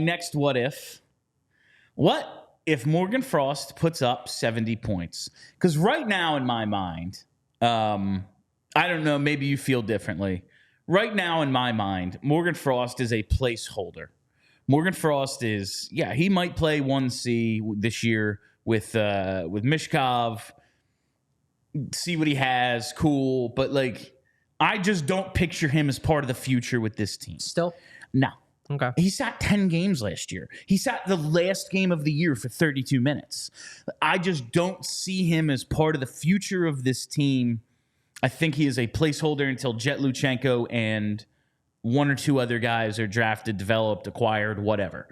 next what if. What if Morgan Frost puts up 70 points? Because right now in my mind, I don't know, maybe you feel differently. Right now in my mind, Morgan Frost is a placeholder. Morgan Frost is, he might play 1C this year with Michkov, see what he has, cool. But, like, I just don't picture him as part of the future with this team. Still? No. Okay. He sat 10 games last year. He sat the last game of the year for 32 minutes. I just don't see him as part of the future of this team. I think he is a placeholder until Jet Luchenko and one or two other guys are drafted, developed, acquired, whatever.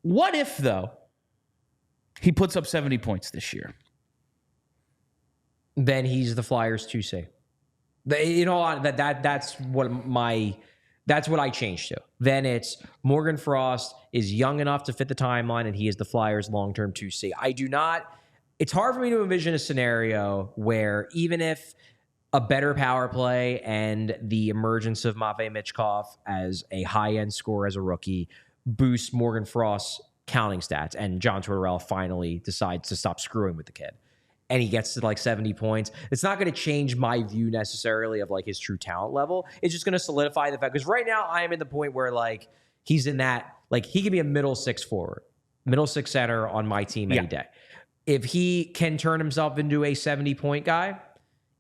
What if, though, he puts up 70 points this year? Then he's the Flyers 2C. That's what I changed to. Then it's Morgan Frost is young enough to fit the timeline, and he is the Flyers' long-term 2C. It's hard for me to envision a scenario where even if a better power play and the emergence of Matvei Michkov as a high-end scorer as a rookie boosts Morgan Frost's counting stats, and John Tortorella finally decides to stop screwing with the kid, and he gets to like 70 points, it's not going to change my view necessarily of like his true talent level. It's just going to solidify the fact, because right now I am in the point where like he's in that, like he can be a middle six forward, middle six center on my team any day. If he can turn himself into a 70-point guy,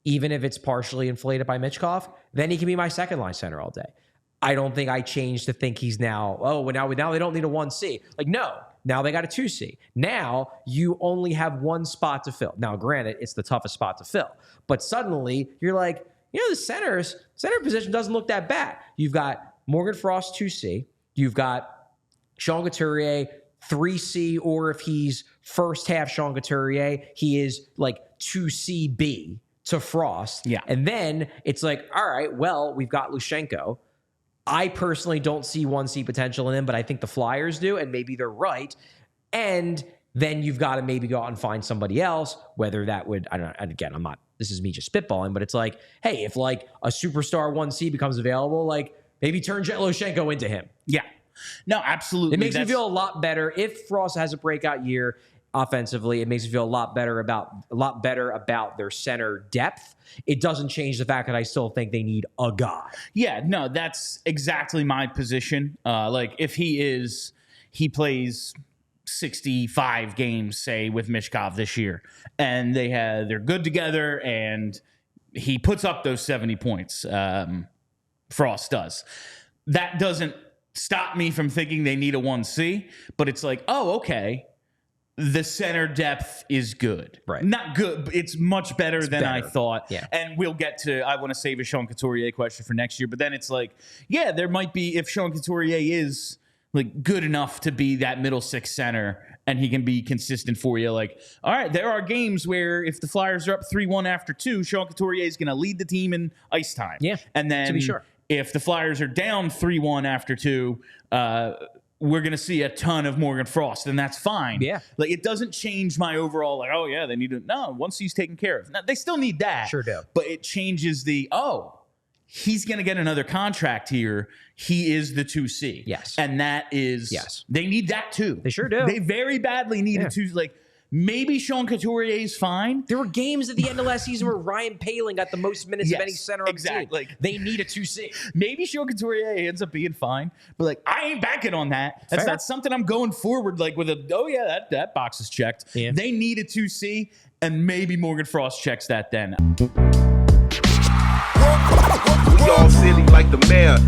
even if it's partially inflated by Michkov, then he can be my second line center all day. I don't think I changed to think he's now, now they don't need a 1C. Like, no. Now they got a 2C. Now you only have one spot to fill. Now, granted, it's the toughest spot to fill. But suddenly you're like, the center position doesn't look that bad. You've got Morgan Frost 2C. You've got Sean Couturier 3C, or if he's first half Sean Couturier, he is like 2CB to Frost. Yeah. And then it's like, all right, well, we've got Luchenko. I personally don't see 1C potential in him, but I think the Flyers do, and maybe they're right. And then you've got to maybe go out and find somebody else, whether that would, I don't know, and again, this is me just spitballing, but it's like, hey, if like a superstar 1C becomes available, like maybe turn Jet Luchenko into him. Yeah. No, absolutely. It makes me feel a lot better. If Frost has a breakout year offensively, it makes me feel a lot better about their center depth. It doesn't change the fact that I still think they need a guy. Yeah, no, that's exactly my position. Like if he plays 65 games, say, with Michkov this year, and they're good together, and he puts up those 70 points. Frost does. That doesn't stop me from thinking they need a 1C, but it's like, oh, okay. The center depth is good. Right. Not good, but it's much better than I thought. Yeah. And we'll get to, I want to save a Sean Couturier question for next year, but then it's like, yeah, there might be, if Sean Couturier is like good enough to be that middle six center and he can be consistent for you, like, all right, there are games where if the Flyers are up 3-1 after 2, Sean Couturier is going to lead the team in ice time. Yeah. And then to be sure, if the Flyers are down 3-1 after 2, we're going to see a ton of Morgan Frost, and that's fine. Yeah. Like, it doesn't change my overall, like, oh, yeah, they need to, no, once he's taken care of. Now, they still need that. Sure do. But it changes the, he's going to get another contract here. He is the 2C. Yes. And that is, they need that too. They sure do. They very badly need a 2C. Like, maybe Sean Couturier is fine. There were games at the end of last season where Ryan Poehling got the most minutes of any center on the team. Like, they need a 2C. Maybe Sean Couturier ends up being fine, but like I ain't banking on that. That's not something I'm going forward like with a that box is checked. Yeah. They need a 2C, and maybe Morgan Frost checks that then. We all silly like the mayor.